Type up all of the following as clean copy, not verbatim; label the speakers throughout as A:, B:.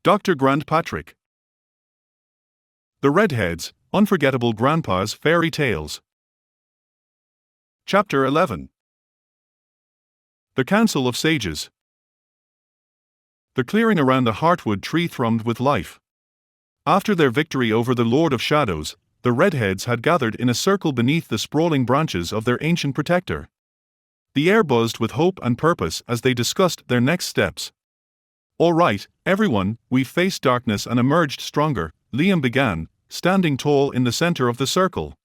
A: Dr. Grant Patrick. The Redheads, Unforgettable Grandpa's Fairy Tales. Chapter 11. The Council of Sages. The clearing around the heartwood tree thrummed with life. After their victory over the Lord of Shadows, the Redheads had gathered in a circle beneath the sprawling branches of their ancient protector. The air buzzed with hope and purpose as they discussed their next steps. "All right, everyone, we've faced darkness and emerged stronger," Liam began, standing tall in the center of the circle.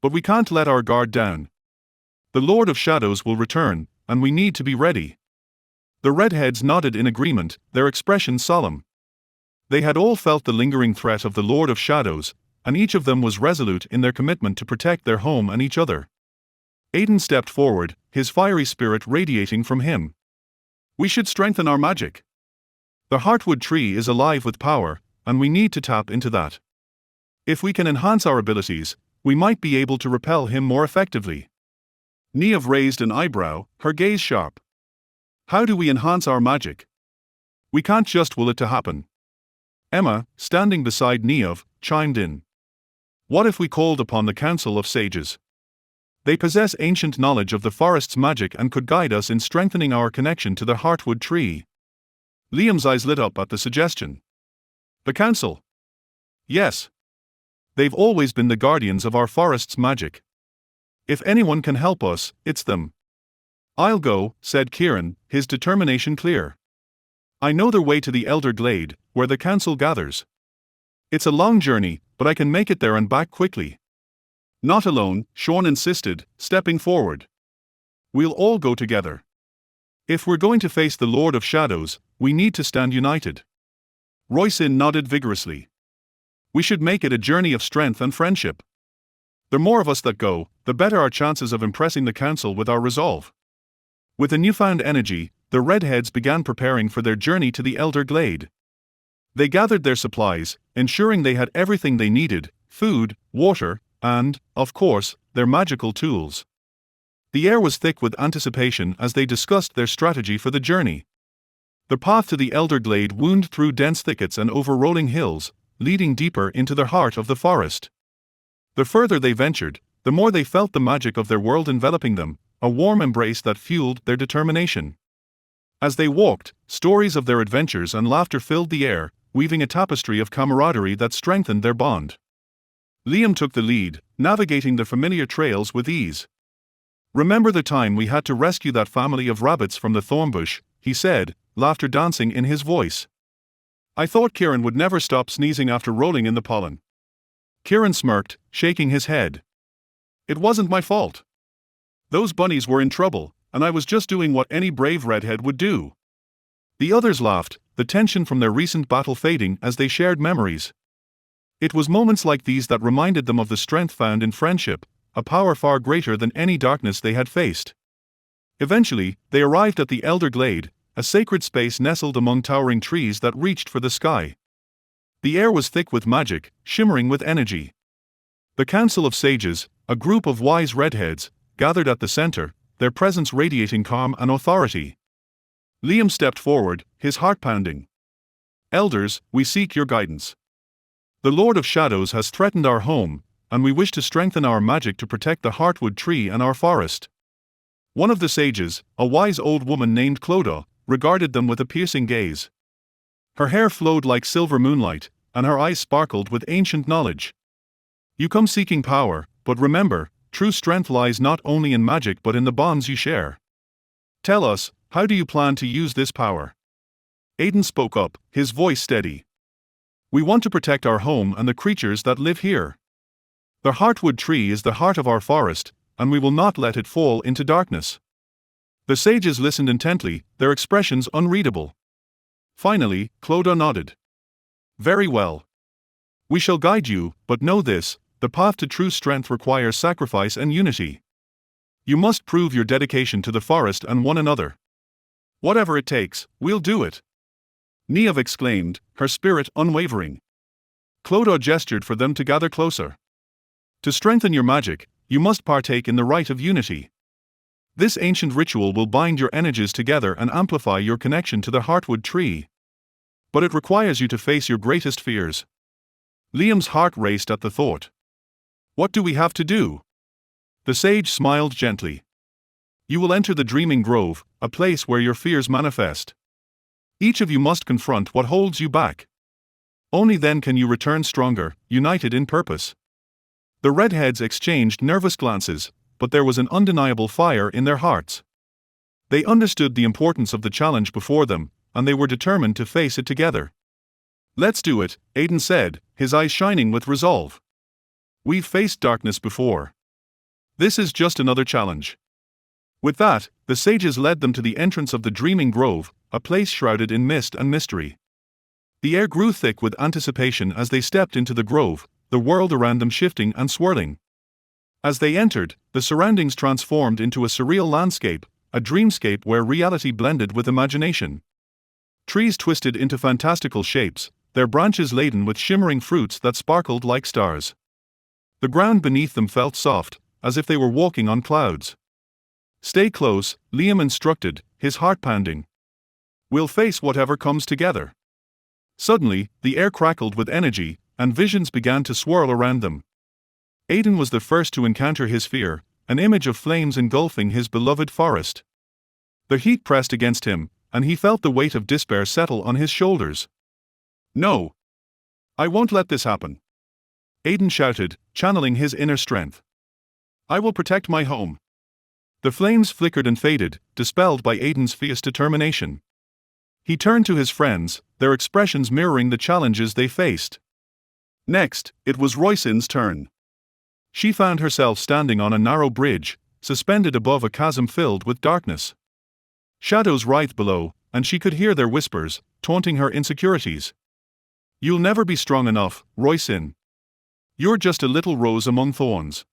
A: "But we can't let our guard down. The Lord of Shadows will return, and we need to be ready." The Redheads nodded in agreement, their expressions solemn. They had all felt the lingering threat of the Lord of Shadows, and each of them was resolute in their commitment to protect their home and each other. Aiden stepped forward, his fiery spirit radiating from him. "We should strengthen our magic. The heartwood tree is alive with power, and we need to tap into that. If we can enhance our abilities, we might be able to repel him more effectively." Niev raised an eyebrow, her gaze sharp. "How do we enhance our magic? We can't just will it to happen." Emma, standing beside Niev, chimed in. "What if we called upon the Council of Sages? They possess ancient knowledge of the forest's magic and could guide us in strengthening our connection to the heartwood tree." Liam's eyes lit up at the suggestion. "The Council? Yes. They've always been the guardians of our forest's magic. If anyone can help us, it's them." "I'll go," said Kieran, his determination clear. "I know their way to the Elder Glade, where the Council gathers. It's a long journey, but I can make it there and back quickly." "Not alone," Sean insisted, stepping forward. "We'll all go together. If we're going to face the Lord of Shadows, we need to stand united." Roisin nodded vigorously. "We should make it a journey of strength and friendship. The more of us that go, the better our chances of impressing the Council with our resolve." With a newfound energy, the Redheads began preparing for their journey to the Elder Glade. They gathered their supplies, ensuring they had everything they needed: food, water, and, of course, their magical tools. The air was thick with anticipation as they discussed their strategy for the journey. The path to the Elder Glade wound through dense thickets and over rolling hills, leading deeper into the heart of the forest. The further they ventured, the more they felt the magic of their world enveloping them, a warm embrace that fueled their determination. As they walked, stories of their adventures and laughter filled the air, weaving a tapestry of camaraderie that strengthened their bond. Liam took the lead, navigating the familiar trails with ease. "Remember the time we had to rescue that family of rabbits from the thornbush?" he said, laughter dancing in his voice. "I thought Kieran would never stop sneezing after rolling in the pollen." Kieran smirked, shaking his head. "It wasn't my fault. Those bunnies were in trouble, and I was just doing what any brave redhead would do." The others laughed, the tension from their recent battle fading as they shared memories. It was moments like these that reminded them of the strength found in friendship, a power far greater than any darkness they had faced. Eventually, they arrived at the Elder Glade, a sacred space nestled among towering trees that reached for the sky. The air was thick with magic, shimmering with energy. The Council of Sages, a group of wise redheads, gathered at the center, their presence radiating calm and authority. Liam stepped forward, his heart pounding. "Elders, we seek your guidance. The Lord of Shadows has threatened our home, and we wish to strengthen our magic to protect the heartwood tree and our forest." One of the sages, a wise old woman named Clodagh, regarded them with a piercing gaze. Her hair flowed like silver moonlight, and her eyes sparkled with ancient knowledge. "You come seeking power, but remember, true strength lies not only in magic but in the bonds you share. Tell us, how do you plan to use this power?" Aiden spoke up, his voice steady. "We want to protect our home and the creatures that live here. The heartwood tree is the heart of our forest, and we will not let it fall into darkness." The sages listened intently, their expressions unreadable. Finally, Clodagh nodded. "Very well. We shall guide you, but know this: the path to true strength requires sacrifice and unity. You must prove your dedication to the forest and one another. Whatever it takes, we'll do it." Niev exclaimed, her spirit unwavering. Clodagh gestured for them to gather closer. "To strengthen your magic, you must partake in the rite of unity. This ancient ritual will bind your energies together and amplify your connection to the heartwood tree. But it requires you to face your greatest fears. Liam's heart raced at the thought. What do we have to do? The sage smiled gently. You will enter the Dreaming Grove, a place where your fears manifest. Each of you must confront what holds you back. Only then can you return stronger, united in purpose. The Redheads exchanged nervous glances, but there was an undeniable fire in their hearts. They understood the importance of the challenge before them, and they were determined to face it together. Let's do it, Aidan said, his eyes shining with resolve. We've faced darkness before. This is just another challenge. With that, the sages led them to the entrance of the Dreaming Grove, a place shrouded in mist and mystery. The air grew thick with anticipation as they stepped into the grove, the world around them shifting and swirling. As they entered, the surroundings transformed into a surreal landscape, a dreamscape where reality blended with imagination. Trees twisted into fantastical shapes, their branches laden with shimmering fruits that sparkled like stars. The ground beneath them felt soft, as if they were walking on clouds. Stay close, Liam instructed, his heart pounding. We'll face whatever comes together. Suddenly, the air crackled with energy, and visions began to swirl around them. Aidan was the first to encounter his fear, an image of flames engulfing his beloved forest. The heat pressed against him, and he felt the weight of despair settle on his shoulders. No! I won't let this happen! Aidan shouted, channeling his inner strength. I will protect my home. The flames flickered and faded, dispelled by Aidan's fierce determination. He turned to his friends, their expressions mirroring the challenges they faced. Next, it was Roisin's turn. She found herself standing on a narrow bridge, suspended above a chasm filled with darkness. Shadows writhed below, and she could hear their whispers, taunting her insecurities. You'll never be strong enough, Roisin. You're just a little rose among thorns.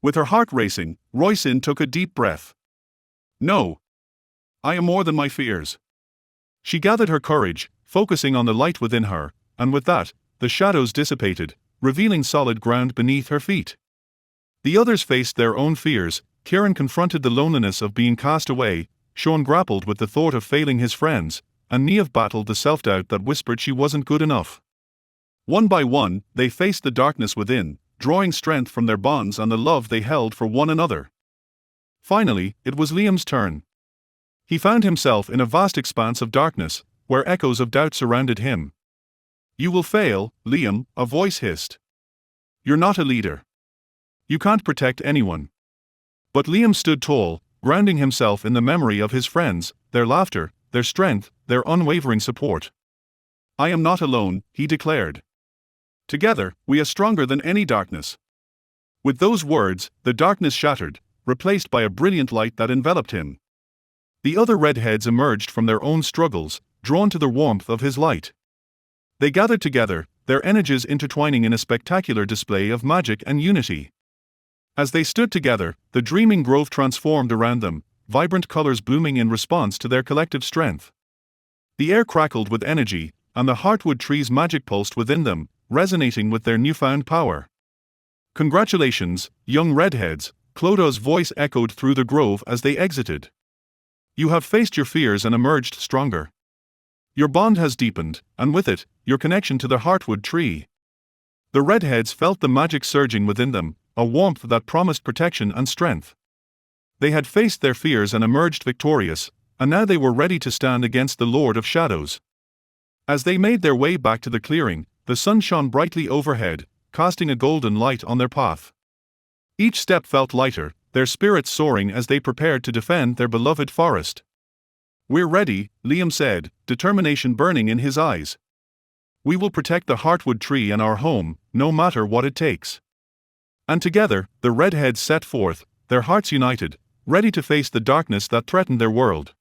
A: With her heart racing, Roisin took a deep breath. No. I am more than my fears. She gathered her courage, focusing on the light within her, and with that, the shadows dissipated, revealing solid ground beneath her feet. The others faced their own fears. Kieran confronted the loneliness of being cast away, Sean grappled with the thought of failing his friends, and Niamh battled the self-doubt that whispered she wasn't good enough. One by one, they faced the darkness within, drawing strength from their bonds and the love they held for one another. Finally, it was Liam's turn. He found himself in a vast expanse of darkness, where echoes of doubt surrounded him. You will fail, Liam, a voice hissed. You're not a leader. You can't protect anyone. But Liam stood tall, grounding himself in the memory of his friends, their laughter, their strength, their unwavering support. I am not alone, he declared. Together, we are stronger than any darkness. With those words, the darkness shattered, replaced by a brilliant light that enveloped him. The other Redheads emerged from their own struggles, drawn to the warmth of his light. They gathered together, their energies intertwining in a spectacular display of magic and unity. As they stood together, the Dreaming Grove transformed around them, vibrant colors blooming in response to their collective strength. The air crackled with energy, and the heartwood trees' magic pulsed within them, resonating with their newfound power. Congratulations, young Redheads, Clodagh voice echoed through the grove as they exited. You have faced your fears and emerged stronger. Your bond has deepened, and with it, your connection to the heartwood tree. The Redheads felt the magic surging within them, a warmth that promised protection and strength. They had faced their fears and emerged victorious, and now they were ready to stand against the Lord of Shadows. As they made their way back to the clearing, the sun shone brightly overhead, casting a golden light on their path. Each step felt lighter, their spirits soaring as they prepared to defend their beloved forest. We're ready, Liam said, determination burning in his eyes. We will protect the heartwood tree and our home, no matter what it takes. And together, the Redheads set forth, their hearts united, ready to face the darkness that threatened their world.